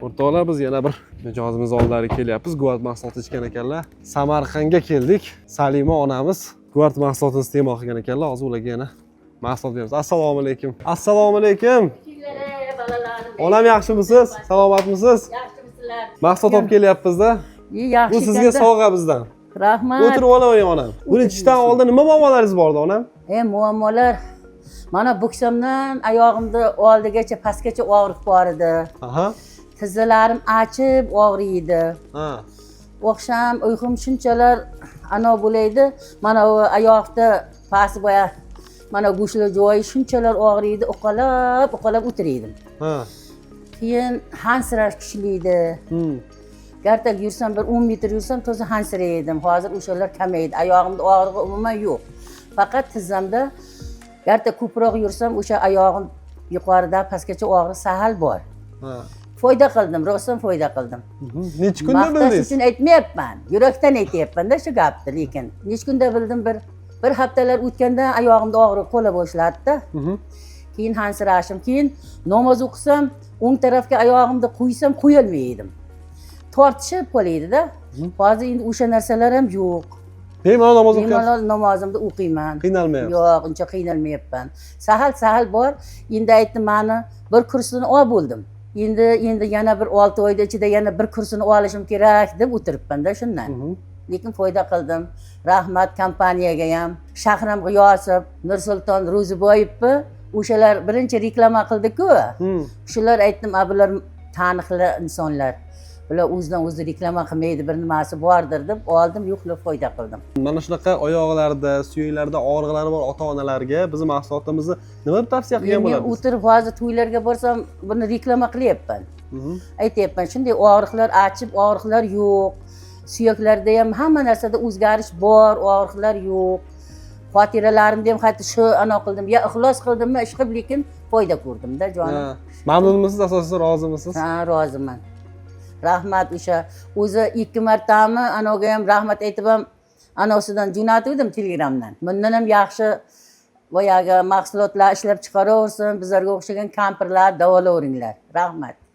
O'rtoqlar, biz yana bir mijozimiz oldilariga kelyapmiz. Guvat mahsuloti ichgan ekanlar. Samarqandga keldik. Salima onamiz guvat mahsulotini iste'mol qilgan ekanlar. Hozir ularga yana mahsulot beramiz. Assalomu alaykum. Assalomu alaykum. Onam yaxshimisiz? Salomatmisiz? Yaxshimisizlar? Mahsulot olib kelyapmiz-da. Yaxshi. Bu sizga sovg'a bizdan. Rahmat. O'tirib olavering onam. Buni ichishdan oldin nima muammolaringiz bor edi onam? Muammolar. Mana buksamdan oyog'imni oldigacha pastgacha og'riq bor edi. Aha. Tizzalarim achib og'riydi. Ha. Oqshom uyqum shunchalar ana bo'laydi. Mana u oyoqda pasti boya mana go'shtlar joyi shunchalar og'riydi. Uqalab o'tirdim. Ha. Keyin hansirash kuchlaydi. Gartak yursam bir 10 metr yursam to'za hansiraydim. Hozir o'shalar kamaydi. Oyog'imda og'rig'i umuman yo'q. Faqat tizzamda gartak ko'proq yursam o'sha oyog'im yuqorida pastgacha og'riq sahal bor. Ha. Foyda qildim, rostdan foyda qildim. Necha kunda Maqtash bildingiz? uchun aytmayapman. Yurakdan aytyapman-da shu gapni, lekin necha kunda bildim, bir haftalar o'tgandan oyog'imda og'riq qo'la boshladi-da. Keyin hansirashim, keyin namoz o'qisam, o'ng tarafga oyog'imni qo'ysam qo'yolmaydim. Tortishib qolaydi-da. Hozir endi o'sha narsalar ham yo'q. Bemalol namoz o'qiyapsiz? Bemalol namozimni o'qiyman. Qiynalmayapsiz? Yo'q, uncha qiynalmayapman. Sahal bor. Endi aytdim, mani bir kursini olib bo'ldim. Endi yana bir 6 oyda ichida yana bir kursini olishim kerak deb o'tiribman-da shundan. Lekin foyda qildim. Rahmat kompaniyaga ham, Shahram G'iyosov, Nursulton Ro'ziboyevni o'shalar birinchi reklama qildi-ku. Shular aytdim, bular taniqli insonlar. Bular o'zidan o'zi reklama qilmaydi, bir nimasi bordir deb oldim, yo'qlar foyda qildim. Mana shunaqa oyoqlarda, suyaklarda og'riqlari bor ota-onalarga biz mahsulotimizni nima deb tavsiya qilgan Men bo'lamiz? o'tirib hozir to'ylarga borsam, buni reklama qilyapman. Aytyapman, shunday og'riqlar achib, og'riqlar yo'q. Suyaklarda ham hamma narsada o'zgarish bor, og'riqlar yo'q. Xotiralarimda ham hatto shu ana qildim, ya ixlos qildimmi, ish qilib, lekin foyda ko'rdim-da jonim. Mamnunmisiz, asosiysi rozimisiz? Ha, roziman. Rahmat, o'sha o'zi 2 martami anoga ham rahmat aytib ham anosidan jo'natdim Telegramdan. Bundan ham yaxshi boyaga mahsulotlar ishlab chiqaraversin, bizlarga o'xshagan kampirlar davolaveringlar. Rahmat.